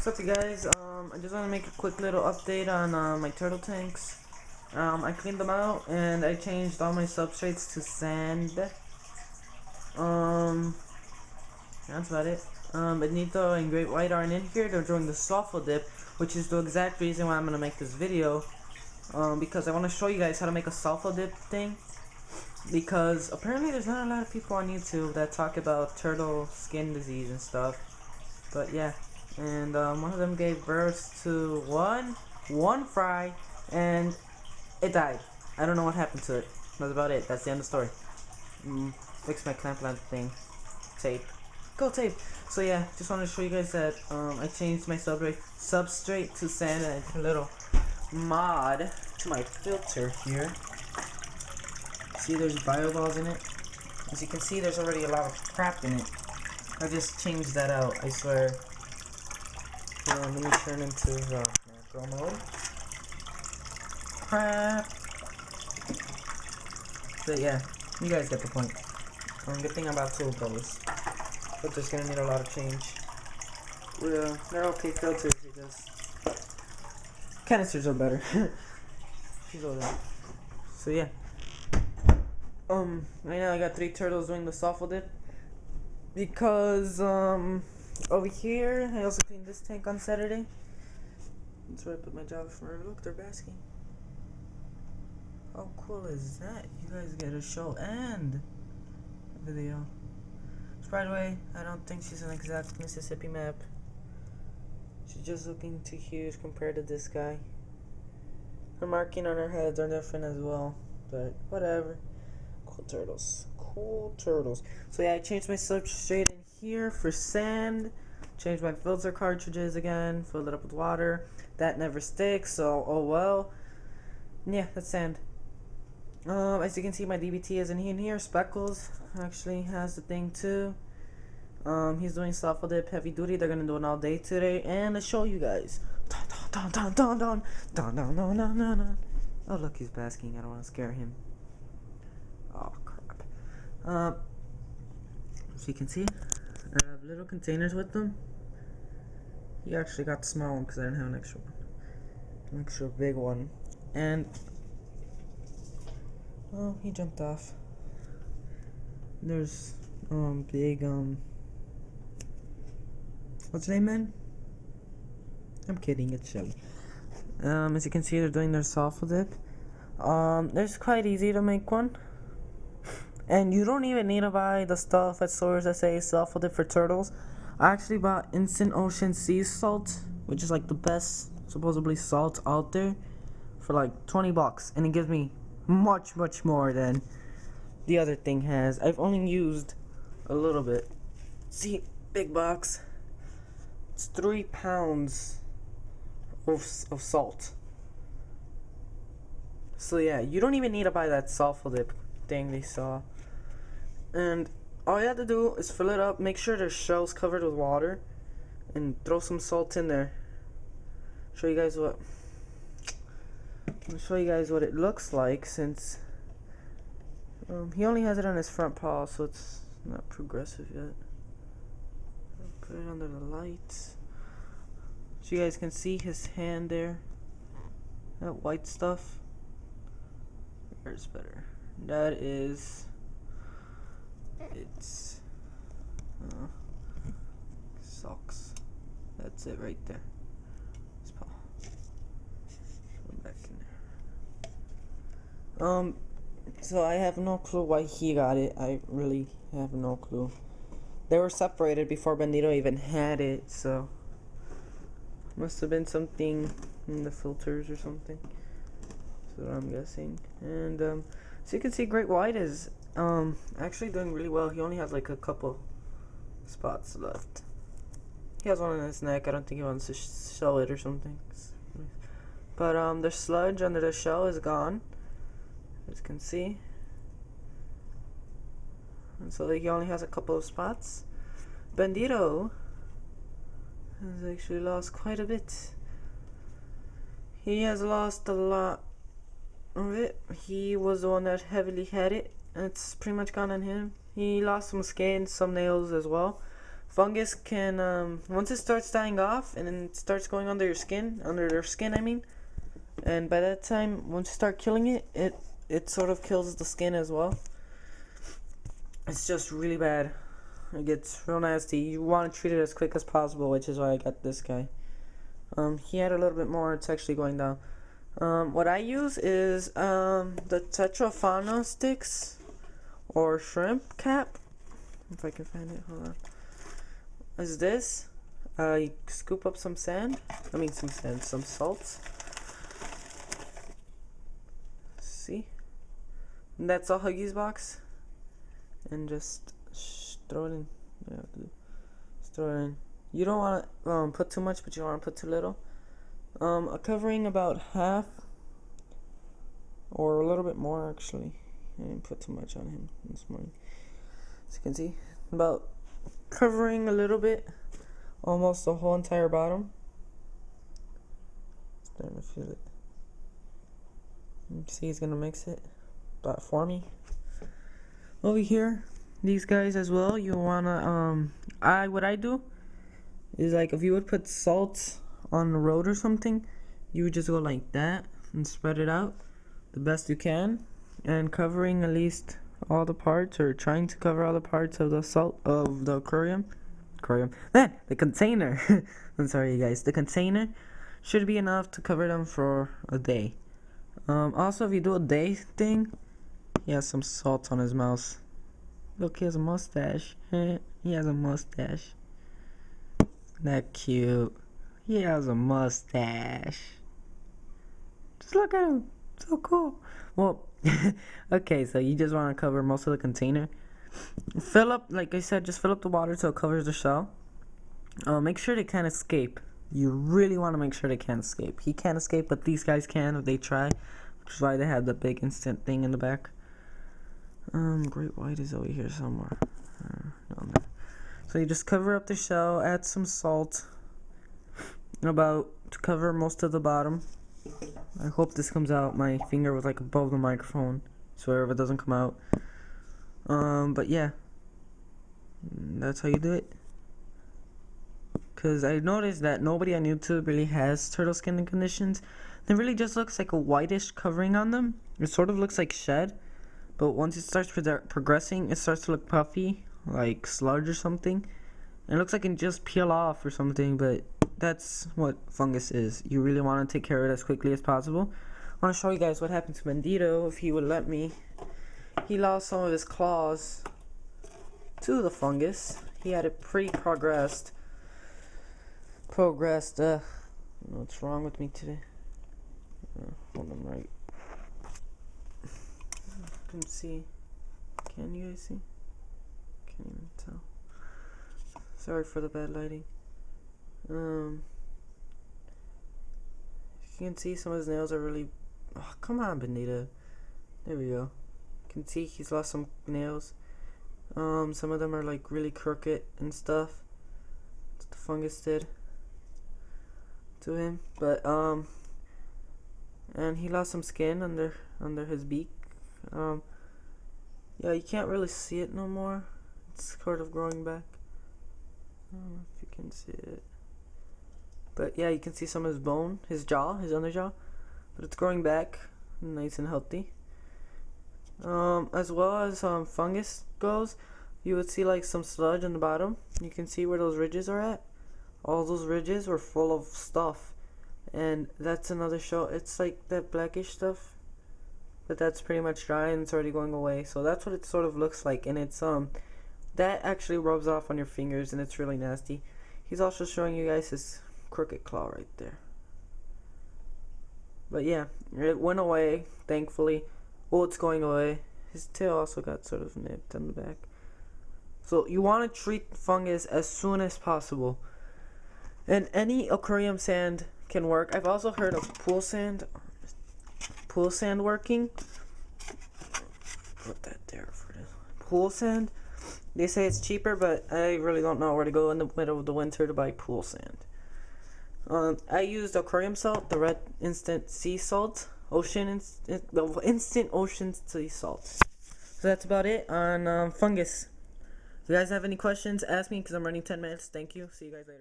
What's up, you guys? I just want to make a quick little update on my turtle tanks. I cleaned them out and I changed all my substrates to sand. That's about it. Benito and Great White aren't in here. They're doing the sulfur dip, which is the exact reason why I'm gonna make this video. Because I want to show you guys how to make a sulfur dip thing. Because apparently there's not a lot of people on YouTube that talk about turtle skin disease and stuff. But yeah. And one of them gave birth to one fry, and it died. I don't know what happened to it. That's about it. That's the end of the story. Fix my clamp thing. Tape. Go tape. So yeah, just wanted to show you guys that I changed my substrate to sand, and I did a little mod to my filter here. See, there's bioballs in it. As you can see, there's already a lot of crap in it. I just changed that out, I swear. Let me turn into macro mode. Crap. But yeah, you guys get the point. Good thing about two of those. Filter's gonna need a lot of change. They're okay filters, because canisters are better. So yeah. Right now I got 3 turtles doing the sulfur dip. Because over here, I also cleaned this tank on Saturday. That's where I put my Java for. Look, they're basking. How cool is that? You guys get a show and a video. So by the way, I don't think she's an exact Mississippi map. She's just looking too huge compared to this guy. Her marking on her heads are different as well, but whatever. Cool turtles. Cool turtles. So yeah, I changed my substrate in here for sand. Changed my filter cartridges again. Filled it up with water. That never sticks, so oh well. Yeah, that's sand. As you can see, my DBT isn't in here. Speckles actually has the thing too. He's doing sulfur dip heavy duty. They're gonna do it all day today, and to show you guys. Oh look, he's basking. I don't want to scare him. Oh crap. So you can see, I have little containers with them. He actually got the small one because I didn't have an extra one. An extra big one. And oh, he jumped off. There's big what's her name, man? I'm kidding, it's Shelly. As you can see, they're doing their sulfur dip. It's quite easy to make one. And you don't even need to buy the stuff at stores that say sulfur dip for turtles. I actually bought Instant Ocean Sea Salt, which is like the best supposedly salt out there, for like 20 bucks, and it gives me much more than the other thing has. I've only used a little bit. See, big box. It's 3 pounds of salt. So yeah, you don't even need to buy that sulfur dip thing they saw. And all you have to do is fill it up, make sure their shell's covered with water, and throw some salt in there. Show you guys what. I'll show you guys what it looks like, since he only has it on his front paw, so it's not progressive yet. I'll put it under the lights so you guys can see his hand there. That white stuff. Where's better? That is. It's socks. That's it right there. His paw. Go back in there. So I have no clue why he got it. I really have no clue. They were separated before Benito even had it, so must have been something in the filters or something. That's what I'm guessing. And so you can see Great White is actually doing really well. He only has like a couple spots left. He has one on his neck. I don't think he wants to show it or something. But the sludge under the shell is gone, as you can see. And so he only has a couple of spots. Bandito has actually lost quite a bit. He has lost a lot of it. He was the one that heavily had it. It's pretty much gone on him. He lost some skin, some nails as well. fungus can once it starts dying off and then it starts going under your skin, under their skin I mean, and by that time once you start killing it, it sort of kills the skin as well. It's just really bad. It gets real nasty. You want to treat it as quick as possible, which is why I got this guy. He had a little bit more. It's actually going down. What I use is the tetrafano sticks or shrimp cap. If I can find it, hold on. Is this? You scoop up some sand. I mean some sand, some salt. See? And that's a Huggies box. And just throw it in. Yeah, just throw it in. You don't want to put too much, but you don't want to put too little. Covering about half or a little bit more actually. I didn't put too much on him this morning. As you can see, about covering a little bit, almost the whole entire bottom. Starting to feel it. You see, he's gonna mix it, but for me. Over here, these guys as well. You wanna what I do is, like, if you would put salt on the road or something, you would just go like that and spread it out the best you can, and covering at least all the parts, or trying to cover all the parts of the salt of the the container. I'm sorry, you guys. The container should be enough to cover them for a day. Also, if you do a day thing, he has some salt on his mouth. Look, he has a mustache. He has a mustache. That cute. He has a mustache. Just look at him. So cool. Well, okay, so you just want to cover most of the container. Fill up, like I said, just fill up the water till it covers the shell. Make sure they can't escape. You really want to make sure they can't escape. He can't escape, but these guys can if they try, which is why they have the big instant thing in the back. Great white is over here somewhere. Down there. So you just cover up the shell, add some salt, about to cover most of the bottom. I hope this comes out. My finger was like above the microphone, so if it doesn't come out. But yeah, that's how you do it. Cause I noticed that nobody on YouTube really has turtle skin conditions. It really just looks like a whitish covering on them. It sort of looks like shed, but once it starts progressing, it starts to look puffy, like sludge or something. And it looks like it can just peel off or something, but that's what fungus is. You really want to take care of it as quickly as possible. I want to show you guys what happened to Bandito, if he would let me. He lost some of his claws to the fungus. He had it pretty progressed. I don't know what's wrong with me today. Hold on, right. Can see. Can you guys see? Can't even tell. Sorry for the bad lighting. You can see some of his nails are really. Oh, come on, Benita. There we go. You can see he's lost some nails. Some of them are like really crooked and stuff. That's what the fungus did to him. But and he lost some skin under his beak. Yeah, you can't really see it no more. It's sort of growing back. I don't know if you can see it. But yeah, you can see some of his bone, his jaw, his underjaw. But it's growing back, nice and healthy. As well as fungus goes, you would see like some sludge on the bottom. You can see where those ridges are at. All those ridges were full of stuff. And that's another show. It's like that blackish stuff. But that's pretty much dry and it's already going away. So that's what it sort of looks like. And it's that actually rubs off on your fingers and it's really nasty. He's also showing you guys his crooked claw right there. But yeah, it went away, thankfully. Oh, it's going away. His tail also got sort of nipped on the back. So you want to treat fungus as soon as possible. And any aquarium sand can work. I've also heard of pool sand working. Put that there for this. Pool sand. They say it's cheaper, but I really don't know where to go in the middle of the winter to buy pool sand. I used aquarium salt, the red instant sea salt, instant ocean sea salt. So that's about it on fungus. you guys have any questions, ask me because I'm running 10 minutes. Thank you. See you guys later.